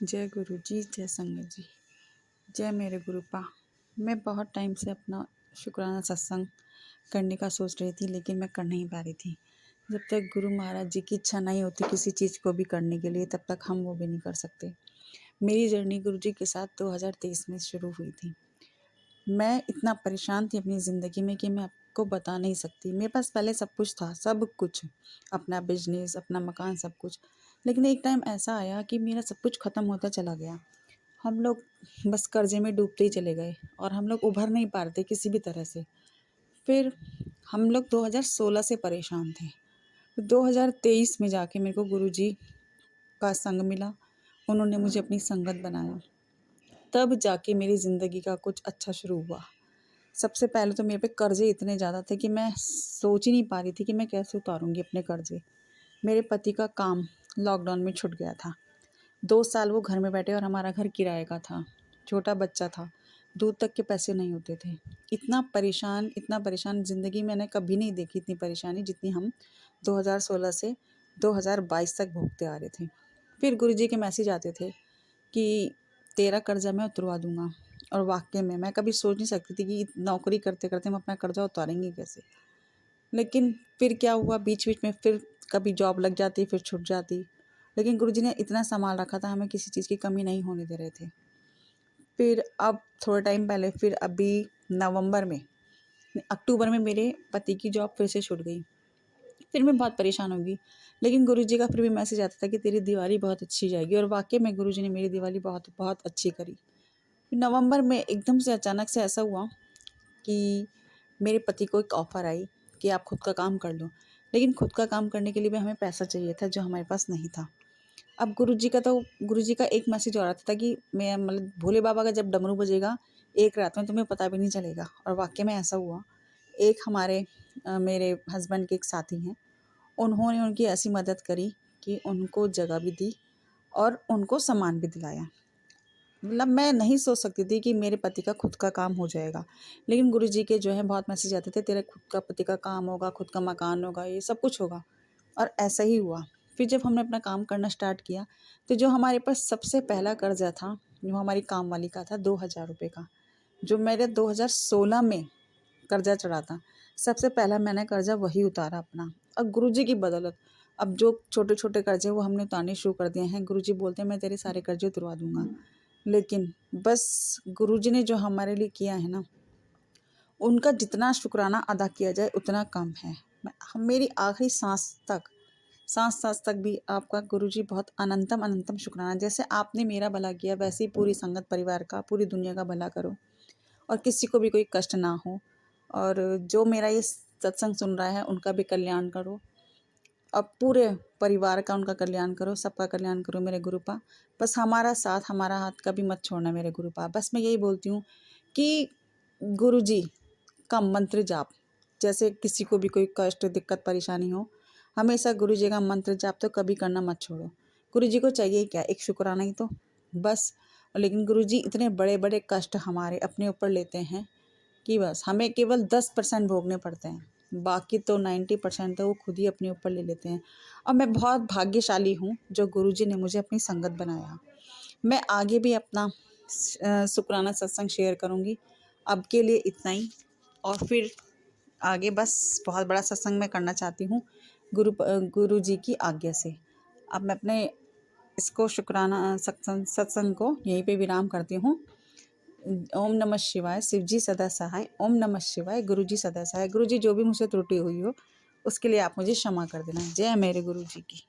जय गुरु जी, जय संगत जी, जय मेरे गुरुपा। मैं बहुत टाइम से अपना शुक्राना सत्संग करने का सोच रही थी, लेकिन मैं कर नहीं पा रही थी। जब तक गुरु महाराज जी की इच्छा नहीं होती किसी चीज़ को भी करने के लिए, तब तक हम वो भी नहीं कर सकते। मेरी जर्नी गुरु जी के साथ 2023 में शुरू हुई थी। मैं इतना परेशान थी अपनी ज़िंदगी में कि मैं आपको बता नहीं सकती। मेरे पास पहले सब कुछ था, सब कुछ, अपना बिजनेस, अपना मकान, सब कुछ। लेकिन एक टाइम ऐसा आया कि मेरा सब कुछ ख़त्म होता चला गया। हम लोग बस कर्जे में डूबते ही चले गए और हम लोग उभर नहीं पा रहे थे किसी भी तरह से। फिर हम लोग 2016 से परेशान थे। 2023 में जाके मेरे को गुरुजी का संग मिला। उन्होंने मुझे अपनी संगत बनाया। तब जाके मेरी ज़िंदगी का कुछ अच्छा शुरू हुआ। सबसे पहले तो मेरे पे कर्जे इतने ज़्यादा थे कि मैं सोच ही नहीं पा रही थी कि मैं कैसे उतारूँगी अपने कर्जे। मेरे पति का काम लॉकडाउन में छूट गया था। 2 साल वो घर में बैठे और हमारा घर किराए का था। छोटा बच्चा था, दूध तक के पैसे नहीं होते थे। इतना परेशान ज़िंदगी मैंने कभी नहीं देखी इतनी परेशानी जितनी हम 2016 से 2022 तक भोगते आ रहे थे। फिर गुरुजी के मैसेज आते थे कि तेरा कर्जा मैं उतरवा दूँगा, और वाक़ई में मैं कभी सोच नहीं सकती थी कि नौकरी करते-करते हम अपना कर्जा उतारेंगे कैसे। लेकिन फिर क्या हुआ, बीच-बीच में फिर कभी जॉब लग जाती, फिर छूट जाती। लेकिन गुरुजी ने इतना सँभाल रखा था, हमें किसी चीज़ की कमी नहीं होने दे रहे थे। फिर अब थोड़े टाइम पहले, फिर अभी नवंबर में, अक्टूबर में मेरे पति की जॉब फिर से छूट गई। फिर मैं बहुत परेशान हो गई। लेकिन गुरुजी का फिर भी मैसेज आता था कि तेरी दिवाली बहुत अच्छी जाएगी, और वाक़ई में गुरुजी ने मेरी दिवाली बहुत बहुत अच्छी करी। फिर नवंबर में एकदम से अचानक से ऐसा हुआ कि मेरे पति को एक ऑफ़र आई कि आप खुद का काम कर लो। लेकिन खुद का काम करने के लिए भी हमें पैसा चाहिए था, जो हमारे पास नहीं था। अब गुरुजी का एक मैसेज और आता था कि मैं मतलब भोले बाबा का जब डमरू बजेगा, एक रात में तुम्हें पता भी नहीं चलेगा, और वाक़ई में ऐसा हुआ। एक हमारे मेरे हस्बैंड के एक साथी हैं, उन्होंने उनकी ऐसी मदद करी कि उनको जगह भी दी और उनको सामान भी दिलाया। मतलब मैं नहीं सोच सकती थी कि मेरे पति का खुद का काम हो जाएगा। लेकिन गुरुजी के जो है बहुत मैसेज आते थे, तेरे खुद का पति का काम होगा, खुद का मकान होगा, ये सब कुछ होगा, और ऐसा ही हुआ। फिर जब हमने अपना काम करना स्टार्ट किया, तो जो हमारे पास सबसे पहला कर्ज़ा था, जो हमारी काम वाली का था, 2000 रुपये का, जो मेरे 2016 में कर्ज़ा चढ़ा था। सबसे पहला मैंने कर्ज़ा वही उतारा अपना, और गुरुजी की बदौलत अब जो छोटे-छोटे कर्ज़े वो हमने उतारने शुरू कर दिए हैं। गुरुजी बोलते हैं मैं तेरे सारे कर्ज़े उतरवा दूँगा। लेकिन बस गुरुजी ने जो हमारे लिए किया है ना, उनका जितना शुक्राना अदा किया जाए उतना कम है। मेरी आखिरी साँस तक भी आपका गुरुजी बहुत अनंतम अनंतम शुक्राना। जैसे आपने मेरा भला किया, वैसे ही पूरी संगत परिवार का, पूरी दुनिया का भला करो, और किसी को भी कोई कष्ट ना हो, और जो मेरा ये सत्संग सुन रहा है उनका भी कल्याण करो, अब पूरे परिवार का उनका कल्याण करो, सबका कल्याण करो मेरे गुरुपा। बस हमारा साथ, हमारा हाथ कभी मत छोड़ना मेरे गुरुपा। बस मैं यही बोलती हूँ कि गुरुजी का मंत्र जाप, जैसे किसी को भी कोई कष्ट, दिक्कत, परेशानी हो, हमेशा गुरुजी का मंत्र जाप तो कभी करना मत छोड़ो। गुरुजी को चाहिए क्या, एक शुक्राना ही तो, बस। लेकिन गुरुजी इतने बड़े-बड़े कष्ट हमारे अपने ऊपर लेते हैं कि बस हमें केवल 10% भोगने पड़ते हैं, बाकी तो 90% तो वो खुद ही अपने ऊपर ले लेते हैं। और मैं बहुत भाग्यशाली हूँ जो गुरुजी ने मुझे अपनी संगत बनाया। मैं आगे भी अपना शुक्राना सत्संग शेयर करूँगी। अब के लिए इतना ही, और फिर आगे बस बहुत बड़ा सत्संग मैं करना चाहती हूँ गुरुजी की आज्ञा से। अब मैं अपने इसको शुक्राना सत्संग को यहीं पे विराम करती हूँ। ओम नमः शिवाय, शिव जी सदा सहाय। ओम नमः शिवाय, गुरु जी सदा सहाय। गुरु जी जो भी मुझसे त्रुटि हुई हो उसके लिए आप मुझे क्षमा कर देना। जय मेरे गुरु जी की।